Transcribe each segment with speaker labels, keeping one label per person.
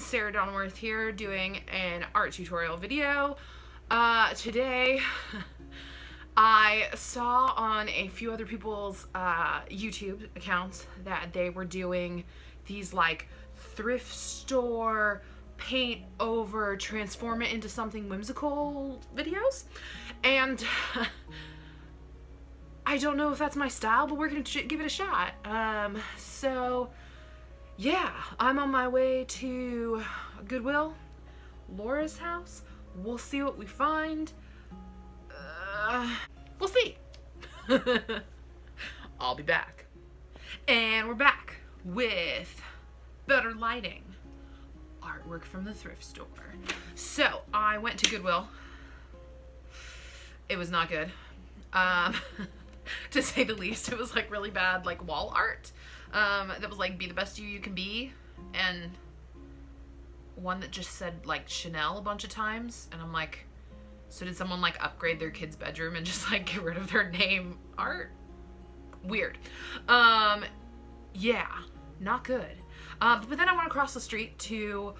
Speaker 1: guys, Sarah Donawerth here doing an art tutorial video. Today I saw on a few other people's YouTube accounts that they were doing these like thrift store paint over, transform it into something whimsical videos, and I don't know if that's my style, but we're gonna give it a shot. So yeah, I'm on my way to Goodwill, Laura's house. We'll see what we find. We'll see. I'll be back. And we're back with better lighting, artwork from the thrift store. So I went to Goodwill. It was not good. To say the least. It was like really bad, like wall art. That was like, be the best you can be, and one that just said like Chanel a bunch of times, and I'm like, so did someone like upgrade their kid's bedroom and just like get rid of their name art? Weird. Yeah, not good. But then I went across the street to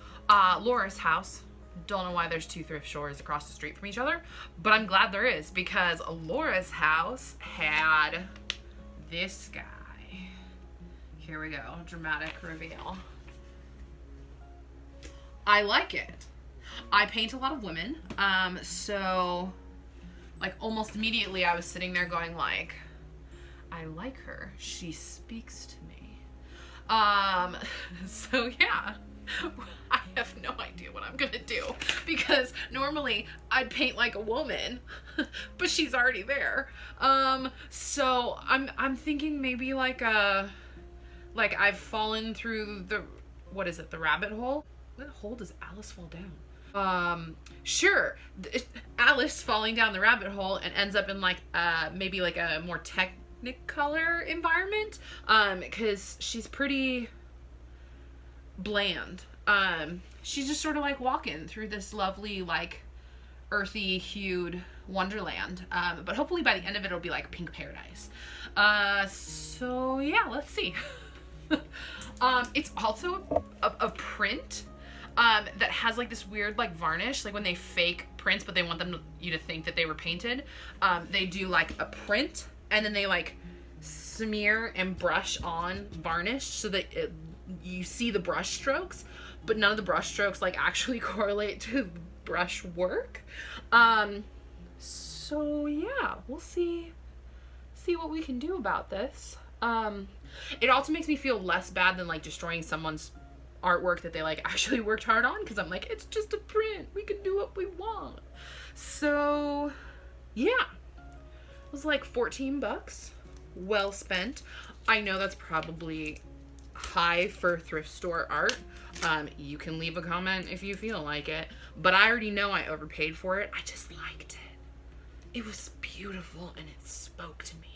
Speaker 1: Laura's house. Don't know why there's two thrift stores across the street from each other, but I'm glad there is, because Laura's house had this guy. Here we go, dramatic reveal. I like it. I paint a lot of women, so like almost immediately I was sitting there going like, I like her. She speaks to me. So yeah, I have no idea what I'm gonna do, because normally I'd paint like a woman, but she's already there. So I'm thinking maybe like I've fallen through the, what is it, the rabbit hole? What hole does Alice fall down? Sure, Alice falling down the rabbit hole and ends up in like maybe like a more Technicolor environment, because she's pretty bland. She's just sort of like walking through this lovely like earthy hued wonderland, but hopefully by the end of it it'll be like pink paradise. So yeah, let's see. It's also a print that has like this weird like varnish, like when they fake prints but they want you to think that they were painted. They do like a print and then they like smear and brush on varnish so that you see the brush strokes, but none of the brush strokes like actually correlate to brush work. So yeah, we'll see what we can do about this. It also makes me feel less bad than like destroying someone's artwork that they like actually worked hard on, because I'm like, it's just a print, we can do what we want. So yeah, it was like 14 bucks, well spent. I know that's probably high for thrift store art. You can leave a comment if you feel like it, but I already know I overpaid for it. I just liked it. It was beautiful and it spoke to me.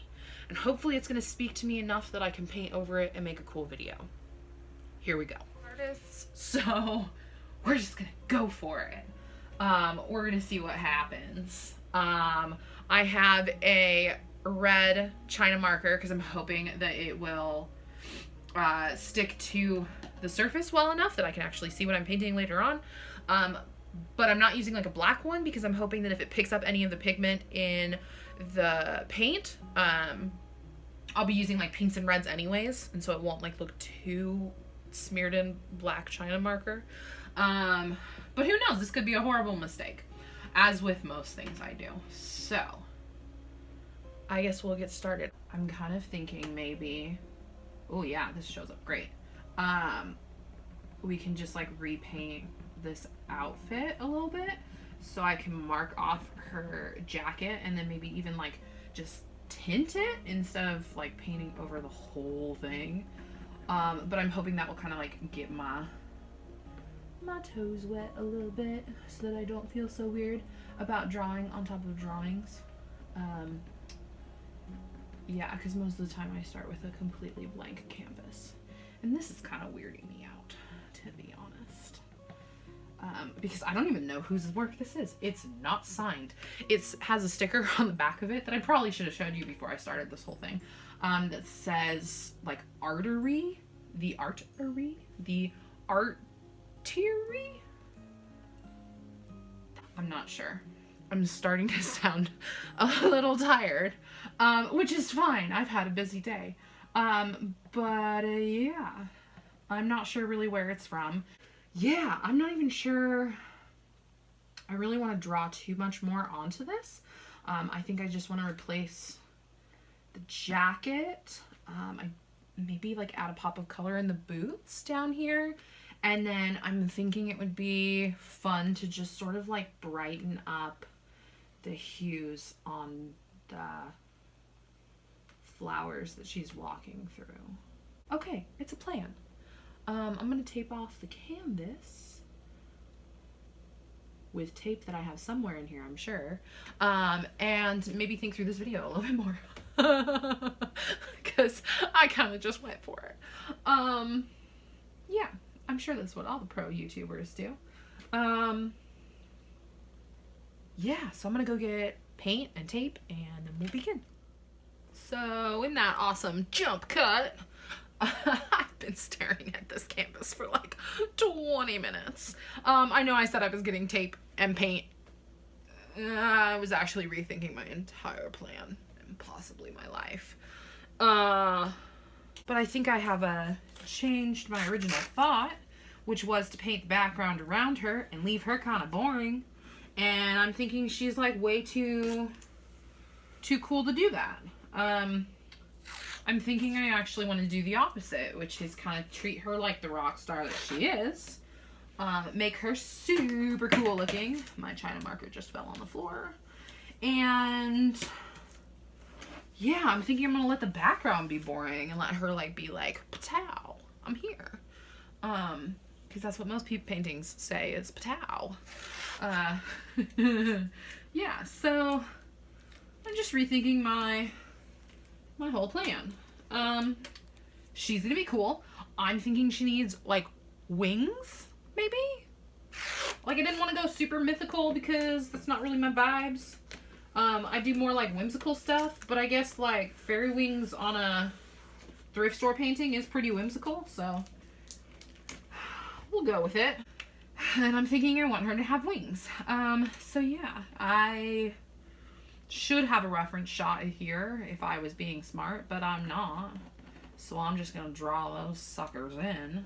Speaker 1: And hopefully it's going to speak to me enough that I can paint over it and make a cool video. Here we go. Artists, so we're just going to go for it. We're going to see what happens. I have a red China marker because I'm hoping that it will stick to the surface well enough that I can actually see what I'm painting later on. But I'm not using like a black one because I'm hoping that if it picks up any of the pigment in the paint, I'll be using like pinks and reds anyways, and so it won't like look too smeared in black China marker. But who knows, this could be a horrible mistake, as with most things I do. So I guess we'll get started. I'm kind of thinking maybe, oh yeah, this shows up great. We can just like repaint this outfit a little bit so I can mark off her jacket and then maybe even like just tint it instead of like painting over the whole thing. But I'm hoping that will kind of like get my toes wet a little bit so that I don't feel so weird about drawing on top of drawings. Yeah, because most of the time I start with a completely blank canvas, and this is kind of weirding me out, to be honest. Because I don't even know whose work this is. It's not signed. It has a sticker on the back of it that I probably should have showed you before I started this whole thing, that says like artery, the artery, the art teary? I'm not sure. I'm starting to sound a little tired, which is fine. I've had a busy day. Yeah, I'm not sure really where it's from. Yeah, I'm not even sure I really want to draw too much more onto this. I think I just want to replace the jacket. I maybe like add a pop of color in the boots down here. And then I'm thinking it would be fun to just sort of like brighten up the hues on the flowers that she's walking through. Okay, it's a plan. I'm gonna tape off the canvas with tape that I have somewhere in here, I'm sure. And maybe think through this video a little bit more. Because I kind of just went for it. Yeah, I'm sure that's what all the pro YouTubers do. Yeah, so I'm gonna go get paint and tape and then we'll begin. So in that awesome jump cut, I've been staring at this canvas for like 20 minutes. I know I said I was getting tape and paint. I was actually rethinking my entire plan and possibly my life. But I think I have changed my original thought, which was to paint the background around her and leave her kind of boring. And I'm thinking she's like way too cool to do that. I'm thinking I actually want to do the opposite, which is kind of treat her like the rock star that she is. Make her super cool looking. My China marker just fell on the floor. And yeah, I'm thinking I'm going to let the background be boring and let her like be like, "Patow, I'm here." Because that's what most people paintings say is "Patow." Yeah, so I'm just rethinking my whole plan. She's gonna be cool. I'm thinking she needs like wings, maybe? Like I didn't want to go super mythical because that's not really my vibes. I do more like whimsical stuff, but I guess like fairy wings on a thrift store painting is pretty whimsical, so we'll go with it. And I'm thinking I want her to have wings. So yeah, I should have a reference shot here if I was being smart, but I'm not. So I'm just gonna draw those suckers in.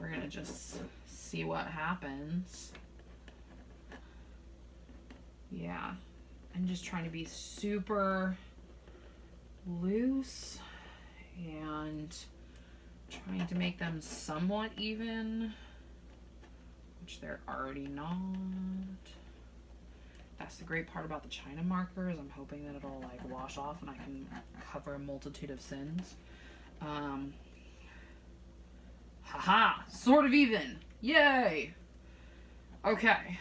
Speaker 1: We're gonna just see what happens. Yeah, I'm just trying to be super loose and trying to make them somewhat even, which they're already not. That's the great part about the China markers. I'm hoping that it'll like wash off and I can cover a multitude of sins. Haha, sort of even. Yay. Okay.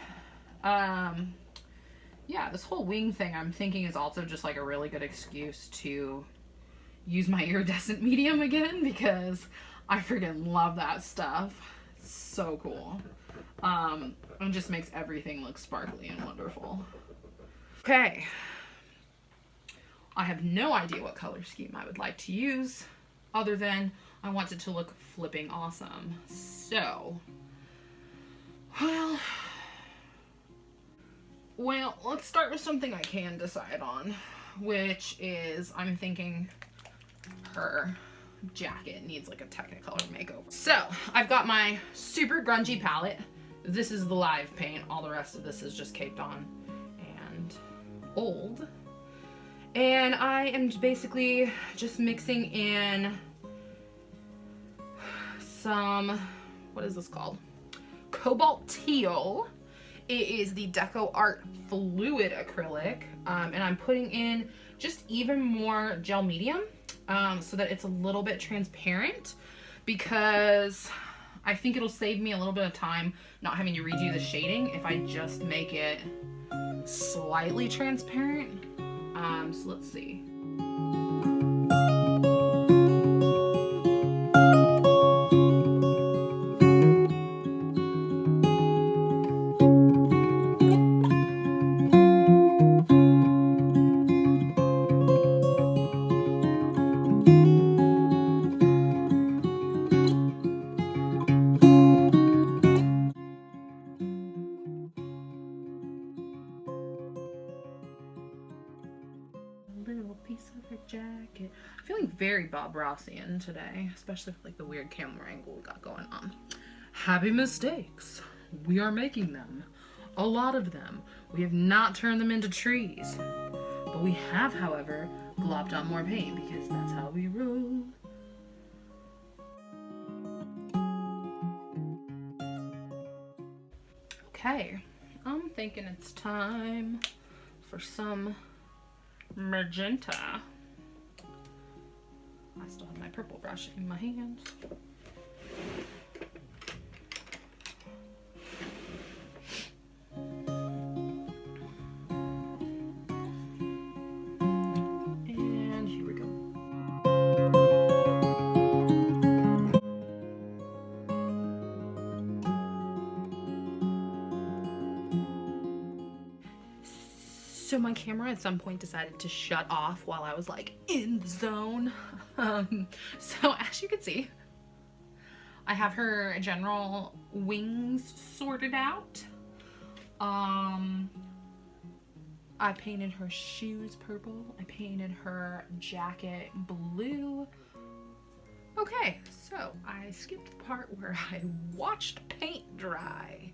Speaker 1: Yeah, this whole wing thing I'm thinking is also just like a really good excuse to use my iridescent medium again because I freaking love that stuff. It's so cool. And just makes everything look sparkly and wonderful. Okay. I have no idea what color scheme I would like to use other than I want it to look flipping awesome. So, well, let's start with something I can decide on, which is I'm thinking her jacket needs like a Technicolor makeover. So, I've got my super grungy palette. This is the live paint. All the rest of this is just caked on and old. And I am basically just mixing in some, what is this called? Cobalt Teal. It is the DecoArt Fluid Acrylic. And I'm putting in just even more gel medium so that it's a little bit transparent, because I think it'll save me a little bit of time not having to redo the shading if I just make it slightly transparent. So let's see. little piece of her jacket. I'm feeling very Bob Rossian today, especially with like the weird camera angle we got going on. Happy mistakes. We are making them. A lot of them. We have not turned them into trees. But we have, however, glopped on more paint because that's how we roll. Okay, I'm thinking it's time for some magenta. I still have my purple brush in my hands. And here we go. So my camera at some point decided to shut off while I was like in the zone. So as you can see, I have her general wings sorted out. I painted her shoes purple. I painted her jacket blue. Okay, so I skipped the part where I watched paint dry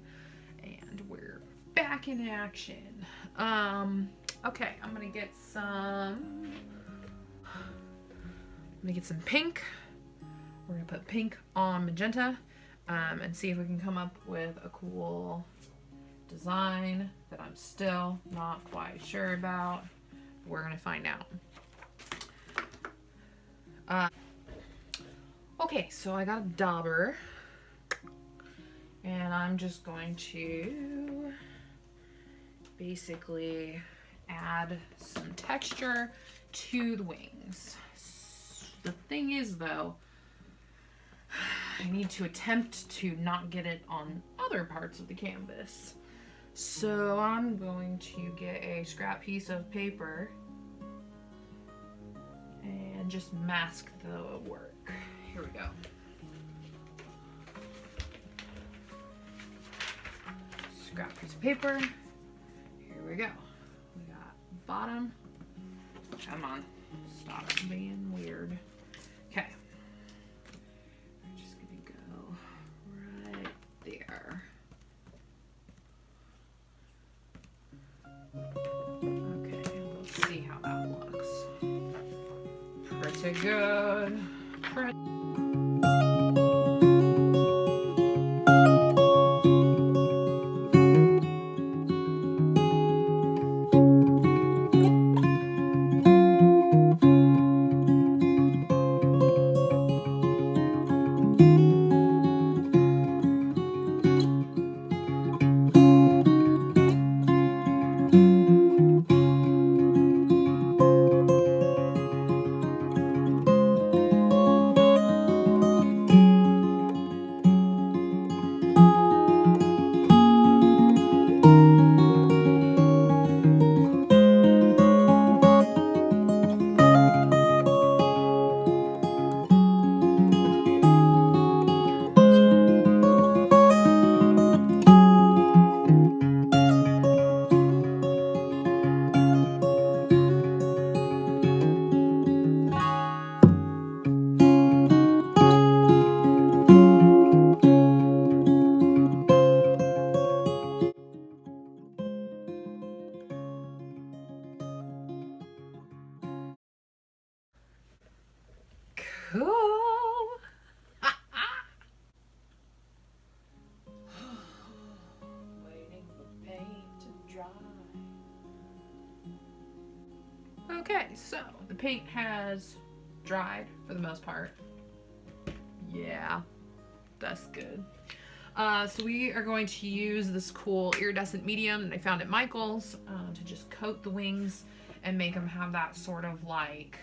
Speaker 1: and we're back in action. Okay, I'm gonna get some pink. We're gonna put pink on magenta, and see if we can come up with a cool design that I'm still not quite sure about. We're gonna find out. Okay, so I got a dauber, and I'm just going to basically add some texture to the wings. The thing is though, I need to attempt to not get it on other parts of the canvas. So I'm going to get a scrap piece of paper and just mask the work. Here we go. Scrap piece of paper. Here we go. We got bottom. Come on. Stop being weird. Okay. We're just gonna go right there. Okay, let's see how that looks. Pretty good. Cool. Waiting for paint to dry. Okay, so the paint has dried for the most part. Yeah, that's good. So we are going to use this cool iridescent medium that I found at Michael's to just coat the wings and make them have that sort of like,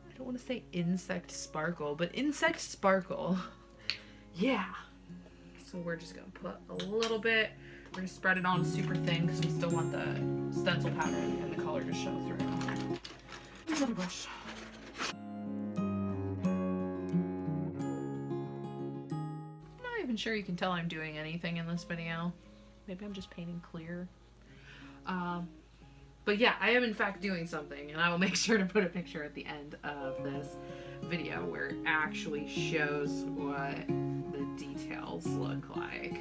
Speaker 1: I don't want to say insect sparkle, but insect sparkle. Yeah. So we're just going to put a little bit. We're going to spread it on super thin because we still want the stencil pattern and the color to show through. Another brush. Not even sure you can tell I'm doing anything in this video. Maybe I'm just painting clear. But yeah, I am in fact doing something, and I will make sure to put a picture at the end of this video where it actually shows what the details look like.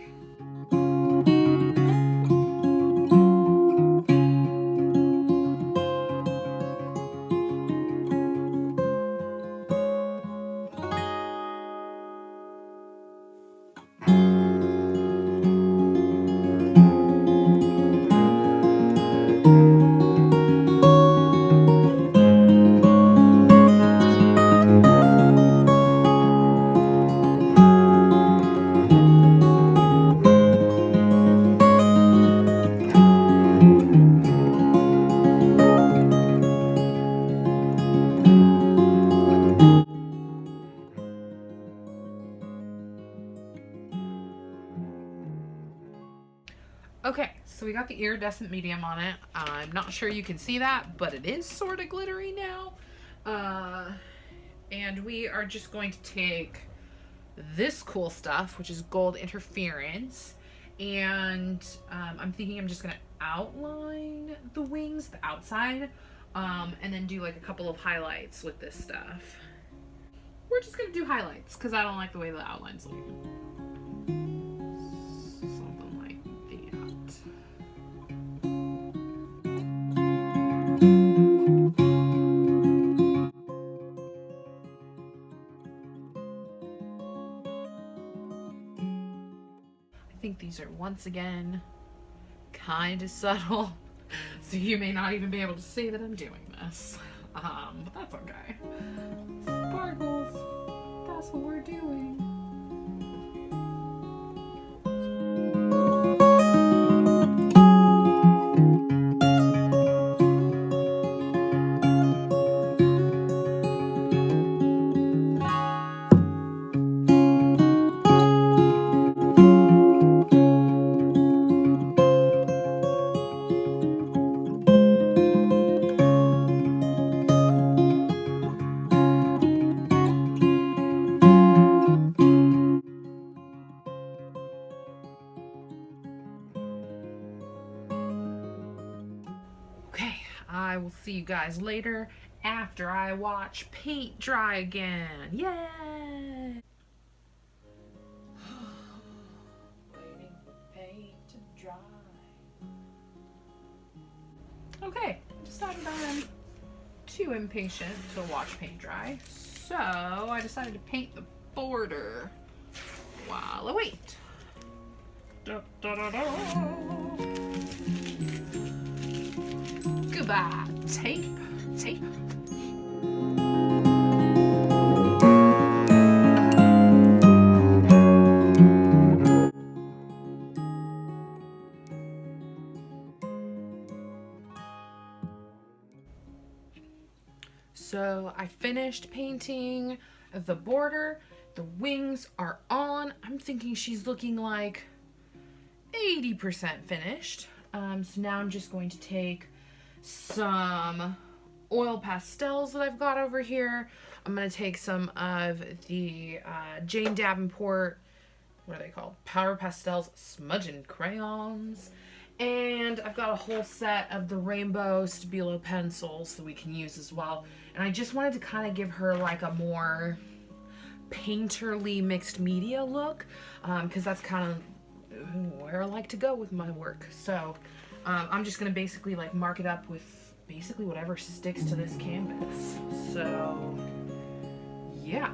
Speaker 1: Okay, so we got the iridescent medium on it. I'm not sure you can see that, but it is sort of glittery now. And we are just going to take this cool stuff, which is gold interference, and I'm thinking I'm just gonna outline the wings, the outside, and then do like a couple of highlights with this stuff. We're just gonna do highlights because I don't like the way the outlines look. Something like that. I think these are once again kind of subtle, so you may not even be able to see that I'm doing this, but that's okay. Sparkles, that's what we're doing. I will see you guys later after I watch paint dry again. Yay! Waiting for paint to dry. Okay, I decided I'm too impatient to watch paint dry, so I decided to paint the border while I wait. Da, da, da, da. Goodbye, tape, tape. So I finished painting the border. The wings are on. I'm thinking she's looking like 80% finished. So now I'm just going to take some oil pastels that I've got over here. I'm going to take some of the Jane Davenport, what are they called? Power Pastels Smudging crayons. And I've got a whole set of the rainbow Stabilo pencils that we can use as well. And I just wanted to kind of give her like a more painterly mixed media look, because that's kind of where I like to go with my work. So I'm just gonna basically like mark it up with basically whatever sticks to this canvas. So yeah.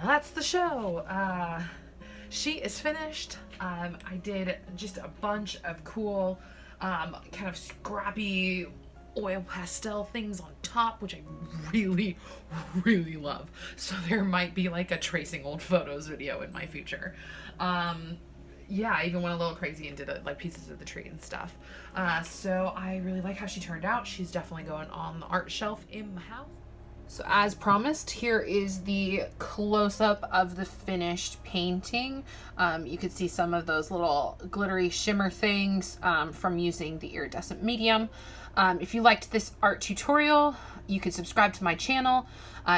Speaker 1: that's the show. She is finished. I did just a bunch of cool, kind of scrappy oil pastel things on top, which I really, really love. So there might be like a tracing old photos video in my future. Yeah, I even went a little crazy and did like pieces of the tree and stuff. So I really like how she turned out. She's definitely going on the art shelf in my house. So as promised, here is the close-up of the finished painting. You could see some of those little glittery shimmer things from using the iridescent medium. If you liked this art tutorial, you could subscribe to my channel.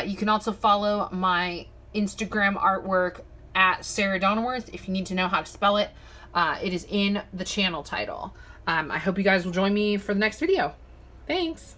Speaker 1: You can also follow my Instagram artwork at SarahDonawerth if you need to know how to spell it. It is in the channel title. I hope you guys will join me for the next video. Thanks.